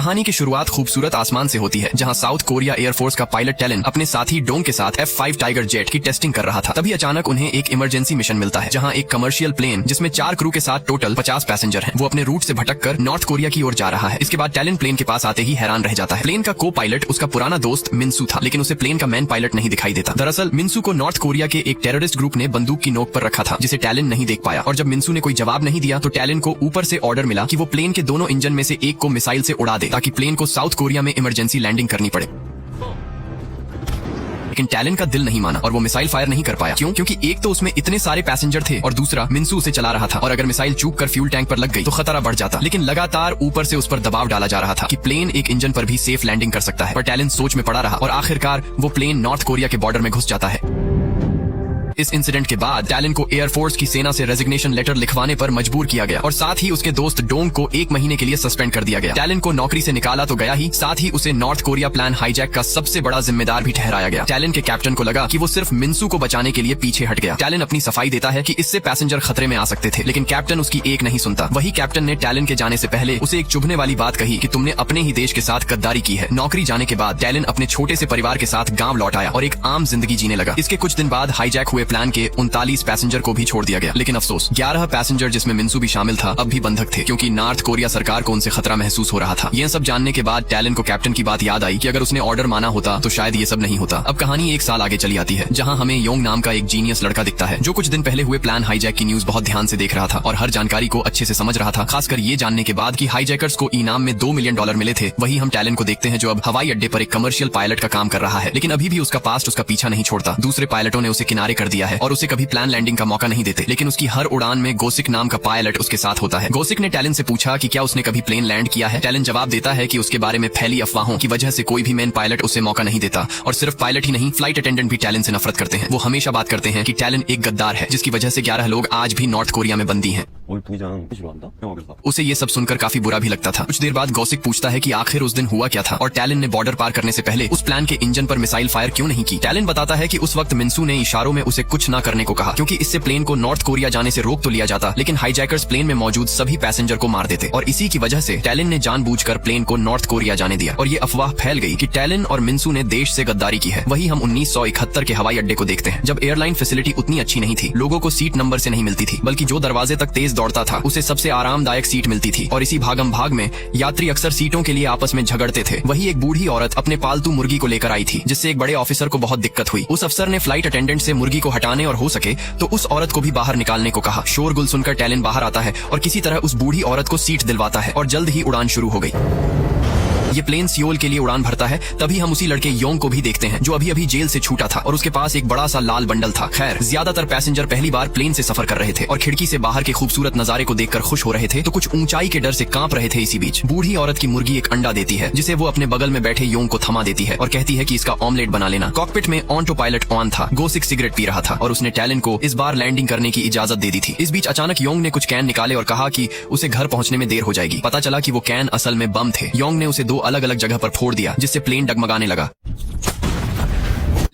कहानी की शुरुआत खूबसूरत आसमान से होती है, जहां साउथ कोरिया एयरफोर्स का पायलट टैलन अपने साथी डोंग के साथ F5 टाइगर जेट की टेस्टिंग कर रहा था। तभी अचानक उन्हें एक इमरजेंसी मिशन मिलता है, जहां एक कमर्शियल प्लेन जिसमें 4 क्रू के साथ टोटल 50 पैसेंजर हैं, वो अपने रूट से भटककर नॉर्थ कोरिया की ओर जा रहा है। इसके बाद टैलन प्लेन के पास आते ही हैरान रह जाता है। प्लेन का को पायलट उसका पुराना दोस्त मिन्सू था, लेकिन उसे प्लेन का मैन पायलट नहीं दिखाई देता। दरअसल मिन्सू को नॉर्थ कोरिया के एक टेररिस्ट ग्रुप ने बंदूक की नोक पर रखा था, जिसे टैलन नहीं देख पाया। और जब मिन्सू ने कोई जवाब नहीं दिया तो टैलन को ऊपर से ऑर्डर मिला कि वो प्लेन के दोनों इंजन में से एक को मिसाइल से उड़ा दे, ताकि प्लेन को साउथ कोरिया में इमरजेंसी लैंडिंग करनी पड़े। लेकिन टैलन का दिल नहीं माना और वो मिसाइल फायर नहीं कर पाया। क्यों? क्योंकि एक तो उसमें इतने सारे पैसेंजर थे और दूसरा मिन्सू उसे चला रहा था, और अगर मिसाइल चूक कर फ्यूल टैंक पर लग गई तो खतरा बढ़ जाता। लेकिन लगातार ऊपर से उस पर दबाव डाला जा रहा था कि प्लेन एक इंजन पर भी सेफ लैंडिंग कर सकता है। पर टैलन सोच में पड़ा रहा और आखिरकार वो प्लेन नॉर्थ कोरिया के बॉर्डर में घुस जाता है। इस इंसिडेंट के बाद टैलन को एयरफोर्स की सेना से रेजिग्नेशन लेटर लिखवाने पर मजबूर किया गया और साथ ही उसके दोस्त डोंग को 1 महीने के लिए सस्पेंड कर दिया गया। टैलन को नौकरी से निकाला तो गया ही, साथ ही उसे नॉर्थ कोरिया प्लान हाईजैक का सबसे बड़ा जिम्मेदार भी ठहराया गया। टैलन के कैप्टन को लगा कि वो सिर्फ मिन्सू को बचाने के लिए पीछे हट गया। टैलन अपनी सफाई देता है कि इससे पैसेंजर खतरे में आ सकते थे, लेकिन कैप्टन उसकी एक नहीं सुनता। वही कैप्टन ने टैलन के जाने से पहले उसे एक चुभने वाली बात कही कि तुमने अपने ही देश के साथ गद्दारी की है। नौकरी जाने के बाद टैलन अपने छोटे से परिवार के साथ गाँव लौट आया और एक आम जिंदगी जीने लगा। इसके कुछ दिन बाद हाईजैक हुए प्लान के 39 पैसेंजर को भी छोड़ दिया गया। लेकिन अफसोस, 11 पैसेंजर जिसमें मिन्सू भी शामिल था अब भी बंधक थे, क्योंकि नॉर्थ कोरिया सरकार को उनसे खतरा महसूस हो रहा था। यह सब जानने के बाद टैलन को कैप्टन की बात याद आई कि अगर उसने ऑर्डर माना होता तो शायद ये सब नहीं होता। अब कहानी 1 साल आगे चली आती है, जहां हमें योंग नाम का एक जीनियस लड़का दिखता है, जो कुछ दिन पहले हुए प्लान हाईजैक की न्यूज बहुत ध्यान से देख रहा था और हर जानकारी को अच्छे से समझ रहा था, खासकर ये जानने के बाद कि हाईजैकर्स को इनाम में $2 मिलियन मिले थे। वही हम टैलन को देखते हैं, जो अब हवाई अड्डे पर एक कमर्शियल पायलट का काम कर रहा है, लेकिन अभी भी उसका पास्ट उसका पीछा नहीं छोड़ता। दूसरे पायलटों ने उसे किनारे कर दिया है और उसे कभी प्लान लैंडिंग का मौका नहीं देते, लेकिन उसकी हर उड़ान में गोसिक नाम का पायलट उसके साथ होता है। गोसिक ने टैलन से पूछा कि क्या उसने कभी प्लेन लैंड किया है। टैलन जवाब देता है कि उसके बारे में फैली अफवाहों की वजह से कोई भी मेन पायलट उसे मौका नहीं देता, और सिर्फ पायलट ही नहीं, फ्लाइट अटेंडेंट भी टैलन से नफरत करते हैं। वो हमेशा बात करते हैं कि टैलन एक गद्दार है, जिसकी वजह से 11 लोग आज भी नॉर्थ कोरिया में बंदी हैं। उसे ये सब सुनकर काफी बुरा भी लगता था। कुछ देर बाद गोसिक पूछता है कि आखिर उस दिन हुआ क्या था और टैलन ने बॉर्डर पार करने से पहले उस प्लान के इंजन पर मिसाइल फायर क्यों नहीं की। टैलन बताता है कि उस वक्त मिन्सू ने इशारों में उसे कुछ न करने को कहा, क्योंकि इससे प्लेन को नॉर्थ कोरिया जाने से रोक तो लिया जाता, लेकिन हाईजैकर्स प्लेन में मौजूद सभी पैसेंजर को मार देते, और इसी की वजह से टैलन ने जानबूझकर प्लेन को नॉर्थ कोरिया जाने दिया। और ये अफवाह फैल गई कि टैलन और मिन्सू ने देश से गद्दारी की है। वही हम 1971 के हवाई अड्डे को देखते हैं, जब एयरलाइन फैसिलिटी उतनी अच्छी नहीं थी, लोगों को सीट नंबर से नहीं मिलती थी, बल्कि जो दरवाजे तक तेज दौड़ता था उसे सबसे आरामदायक सीट मिलती थी। और इसी भागम भाग में यात्री अक्सर सीटों के लिए आपस में झगड़ते थे। वही एक बूढ़ी औरत अपने पालतू मुर्गी को लेकर आई थी, जिससे एक बड़े ऑफिसर को बहुत दिक्कत हुई। उस अफसर ने फ्लाइट अटेंडेंट से मुर्गी को हटाने और हो सके तो उस औरत को भी बाहर निकालने को कहा। शोरगुल सुनकर टैलन बाहर आता है और किसी तरह उस बूढ़ी औरत को सीट दिलवाता है और जल्द ही उड़ान शुरू हो गई। ये प्लेन सियोल के लिए उड़ान भरता है। तभी हम उसी लड़के योंग को भी देखते हैं, जो अभी अभी जेल से छूटा था और उसके पास एक बड़ा सा लाल बंडल था। खैर, ज्यादातर पैसेंजर पहली बार प्लेन से सफर कर रहे थे और खिड़की से बाहर के खूबसूरत नजारे को देखकर खुश हो रहे थे, तो कुछ ऊंचाई के डर से कांप रहे थे। इसी बीच बूढ़ी औरत की मुर्गी एक अंडा देती है, जिसे वो अपने बगल में बैठे योंग को थमा देती है और कहती है कि इसका ऑमलेट बना लेना। कॉकपिट में ऑटो पायलट ऑन था। गोसिक सिगरेट पी रहा था और उसने टैलन को इस बार लैंडिंग करने की इजाजत दे दी थी। इस बीच अचानक योंग ने कुछ कैन निकाले और कहा कि उसे घर पहुंचने में देर हो जाएगी। पता चला कि वो कैन असल में बम थे। योंग ने उसे 2 अलग अलग जगह पर फोड़ दिया, जिससे प्लेन डगमगाने लगा।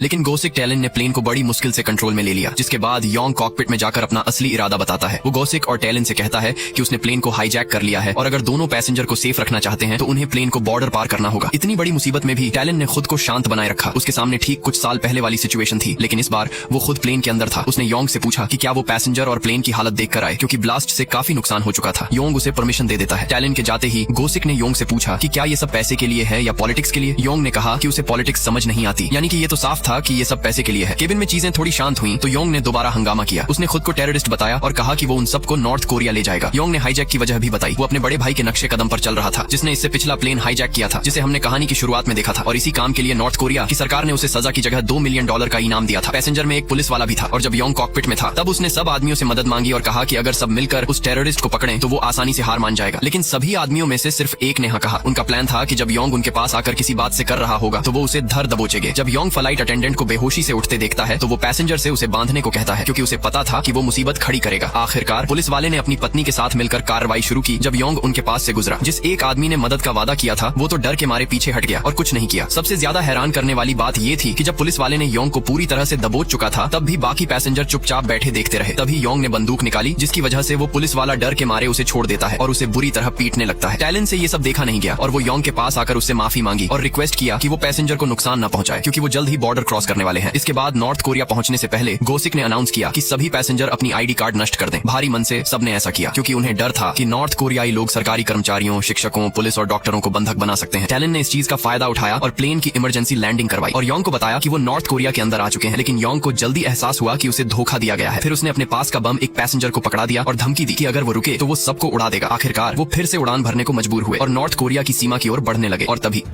लेकिन गोसिक टैलन ने प्लेन को बड़ी मुश्किल से कंट्रोल में ले लिया, जिसके बाद योंग कॉकपिट में जाकर अपना असली इरादा बताता है। वो गोसिक और टैलन से कहता है कि उसने प्लेन को हाईजैक कर लिया है और अगर दोनों पैसेंजर को सेफ रखना चाहते हैं तो उन्हें प्लेन को बॉर्डर पार करना होगा। इतनी बड़ी मुसीबत में भी टैलन ने खुद को शांत बनाए रखा। उसके सामने ठीक कुछ साल पहले वाली सिचुएशन थी, लेकिन इस बार वो खुद प्लेन के अंदर था। उसने योंग से पूछा कि क्या वो पैसेंजर और प्लेन की हालत देखकर आए, क्योंकि ब्लास्ट से काफी नुकसान हो चुका था। योंग उसे परमिशन दे देता है। टैलन के जाते ही गोसिक ने योंग से पूछा कि क्या ये सब पैसे के लिए है या पॉलिटिक्स के लिए। योंग ने कहा कि उसे पॉलिटिक्स समझ नहीं आती, यानी कि ये तो साफ था कि ये सब पैसे के लिए है। केबिन में चीजें थोड़ी शांत हुई तो योंग ने दोबारा हंगामा किया। उसने खुद को टेररिस्ट बताया और कहा कि वो उन सबको नॉर्थ कोरिया ले जाएगा। योंग ने हाईजैक की वजह भी बताई। वो अपने बड़े भाई के नक्शे कदम पर चल रहा था, जिसने इससे पिछला प्लेन हाईजैक किया था, जिसे हमने कहानी की शुरुआत में देखा था। और इसी काम के लिए नॉर्थ कोरिया की सरकार ने उसे सजा की जगह $2 मिलियन का इनाम दिया था। पैसेंजर में एक पुलिस वाला भी था और जब योंग कॉकपिट में था तब उसने सब आदमियों से मदद मांगी और कहा कि अगर सब मिलकर उस टेररिस्ट को पकड़ें तो वो आसानी से हार मान जाएगा। लेकिन सभी आदमियों में से सिर्फ एक ने हाँ कहा। उनका प्लान था कि जब योंग उनके पास आकर किसी बात से कर रहा होगा तो वो उसे धर दबोचेंगे। जब योंग फ्लाइट अटेंडेंट अटेंडेंट को बेहोशी से उठते देखता है तो वो पैसेंजर से उसे बांधने को कहता है, क्योंकि उसे पता था कि वो मुसीबत खड़ी करेगा। आखिरकार पुलिस वाले ने अपनी पत्नी के साथ मिलकर कार्रवाई शुरू की जब योंग उनके पास से गुजरा। जिस एक आदमी ने मदद का वादा किया था वो तो डर के मारे पीछे हट गया और कुछ नहीं किया। सबसे ज्यादा हैरान करने वाली बात ये थी कि जब पुलिस वाले ने योंग को पूरी तरह से दबोच चुका था तब भी बाकी पैसेंजर चुपचाप बैठे देखते रहे। तभी योंग ने बंदूक निकाली, जिसकी वजह से वो पुलिस वाला डर के मारे उसे छोड़ देता है और उसे बुरी तरह पीटने लगता है। टैलन से ये सब देखा नहीं गया और वो योंग के पास आकर उससे माफी मांगी और रिक्वेस्ट किया कि वो पैसेंजर को नुकसान न पहुंचाए, क्योंकि वो जल्द ही बॉर्डर क्रॉस करने वाले हैं। इसके बाद नॉर्थ कोरिया पहुंचने से पहले गोसिक ने अनाउंस किया कि सभी पैसेंजर अपनी आईडी कार्ड नष्ट कर दें। भारी मन से सबने ऐसा किया क्योंकि उन्हें डर था कि नॉर्थ कोरियाई लोग सरकारी कर्मचारियों, शिक्षकों, पुलिस और डॉक्टरों को बंधक बना सकते हैं। टैलन ने इस चीज का फायदा उठाया और प्लेन की इमरजेंसी लैंडिंग करवाई और योंग को बताया कि वो नॉर्थ कोरिया के अंदर आ चुके हैं। लेकिन योंग को जल्दी एहसास हुआ कि उसे धोखा दिया गया है। फिर उसने अपने पास का बम एक पैसेंजर को पकड़ा दिया और धमकी दी कि अगर वो रुके तो वो सबको उड़ा देगा। आखिरकार वो फिर से उड़ान भरने को मजबूर हुए और नॉर्थ कोरिया की सीमा की ओर बढ़ने लगे। और तभी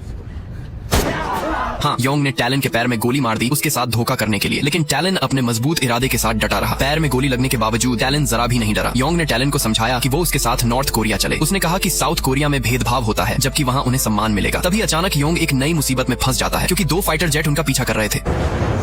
हाँ, योंग ने टैलन के पैर में गोली मार दी उसके साथ धोखा करने के लिए। लेकिन टैलन अपने मजबूत इरादे के साथ डटा रहा। पैर में गोली लगने के बावजूद टैलन जरा भी नहीं डरा। योंग ने टैलन को समझाया कि वो उसके साथ नॉर्थ कोरिया चले। उसने कहा कि साउथ कोरिया में भेदभाव होता है जबकि वहाँ उन्हें सम्मान मिलेगा। तभी अचानक योंग एक नई मुसीबत में फंस जाता है क्योंकि 2 फाइटर जेट उनका पीछा कर रहे थे।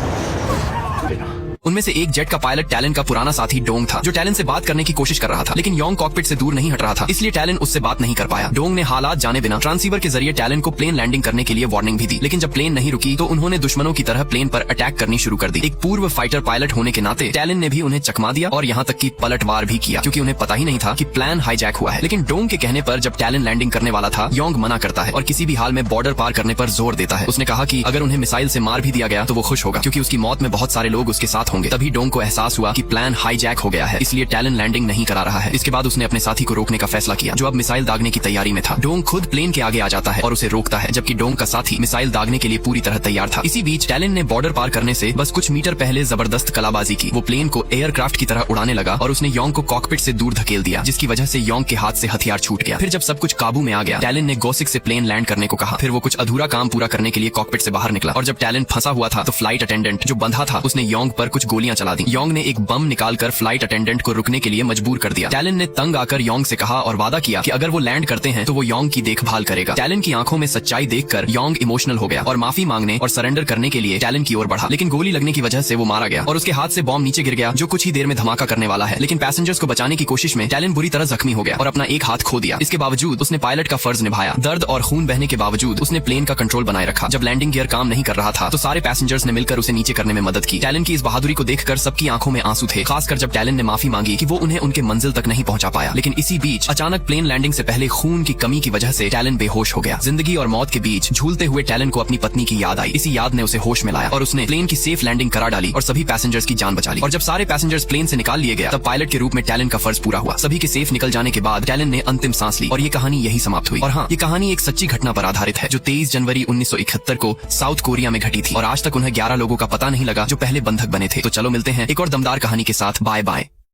उनमें से एक जेट का पायलट टैलन का पुराना साथी डोंग था, जो टैलन से बात करने की कोशिश कर रहा था। लेकिन योंग कॉकपिट से दूर नहीं हट रहा था, इसलिए टैलन उससे बात नहीं कर पाया। डोंग ने हालात जाने बिना ट्रांसीवर के जरिए टैलन को प्लेन लैंडिंग करने के लिए वार्निंग भी दी। लेकिन जब प्लेन नहीं रुकी तो उन्होंने दुश्मनों की तरह प्लेन पर अटैक करनी शुरू कर दी। एक पूर्व फाइटर पायलट होने के नाते टैलन ने भी उन्हें चकमा दिया और यहाँ तक की पलटवार भी किया, क्योंकि उन्हें पता ही नहीं था कि प्लान हाईजैक हुआ है। लेकिन डोंग के कहने पर जब टैलन लैंडिंग करने वाला था, योंग मना करता है और किसी भी हाल में बॉर्डर पार करने पर जोर देता है। उसने कहा कि अगर उन्हें मिसाइल से मार भी दिया गया तो वो खुश होगा, क्योंकि उसकी मौत में बहुत सारे लोग उसके साथ होंगे। तभी डोंग को एहसास हुआ कि प्लान हाईजैक हो गया है, इसलिए टैलन लैंडिंग नहीं करा रहा है। इसके बाद उसने अपने साथी को रोकने का फैसला किया, जो अब मिसाइल दागने की तैयारी में था। डोंग खुद प्लेन के आगे आ जाता है और उसे रोकता है, जबकि डोंग का साथी मिसाइल दागने के लिए पूरी तरह तैयार था। इसी बीच टैलन ने बॉर्डर पार करने से बस कुछ मीटर पहले जबरदस्त कलाबाजी की। वो प्लेन को एयरक्राफ्ट की तरह उड़ाने लगा और उसने योंग को कॉकपिट से दूर धकेल दिया, जिसकी वजह से योंग के हाथ से हथियार छूट गया। फिर जब सब कुछ काबू में आ गया, टैलन ने गोसिक से प्लेन लैंड करने को कहा। फिर वो कुछ अधूरा काम पूरा करने के लिए कॉकपिट से बाहर निकला और जब टैलन फंसा हुआ था तो फ्लाइट अटेंडेंट जो बंधा था उसने योंग पर कुछ गोलियां चला दी। योंग ने एक बम निकालकर फ्लाइट अटेंडेंट को रुकने के लिए मजबूर कर दिया। टैलन ने तंग आकर योंग से कहा और वादा किया कि अगर वो लैंड करते हैं तो वो योंग की देखभाल करेगा। टैलन की आंखों में सच्चाई देखकर योंग इमोशनल हो गया और माफी मांगने और सरेंडर करने के लिए टैलन की ओर बढ़ा। लेकिन गोली लगने की वजह से वो मारा गया और उसके हाथ से बॉम्ब नीचे गिर गया, जो कुछ ही देर में धमाका करने वाला है। लेकिन पैसेंजर्स को बचाने की कोशिश में टैलन बुरी तरह जख्मी हो गया और अपना एक हाथ खो दिया। इसके बावजूद उसने पायलट का फर्ज निभाया। दर्द और खून बहने के बावजूद उसने प्लेन का कंट्रोल बनाए रखा। जब लैंडिंग गियर काम नहीं कर रहा था तो सारे पैसेंजर्स ने मिलकर उसे नीचे करने में मदद की। टैलन की इस बहादुरी को देखकर सबकी आंखों में आंसू थे, खासकर जब टैलन ने माफी मांगी कि वो उन्हें उनके मंजिल तक नहीं पहुंचा पाया। लेकिन इसी बीच अचानक प्लेन लैंडिंग से पहले खून की कमी की वजह से टैलन बेहोश हो गया। जिंदगी और मौत के बीच झूलते हुए टैलन को अपनी पत्नी की याद आई। इसी याद ने उसे होश में लाया और उसने प्लेन की सेफ लैंडिंग करा डाली और सभी पैसेंजर्स की जान बचा ली। और जब सारे पैसेंजर्स प्लेन से निकाल लिए गया तब पायलट के रूप में टैलन का फर्ज पूरा हुआ। सभी के सेफ निकल जाने के बाद टैलन ने अंतिम सांस ली और ये कहानी यही समाप्त हुई। और हाँ, ये कहानी एक सच्ची घटना पर आधारित है जो 23 जनवरी 1971 को साउथ कोरिया में घटी थी और आज तक उन्हें 11 लोगों का पता नहीं लगा जो पहले बंधक बने थे। तो चलो मिलते हैं एक और दमदार कहानी के साथ। Bye bye.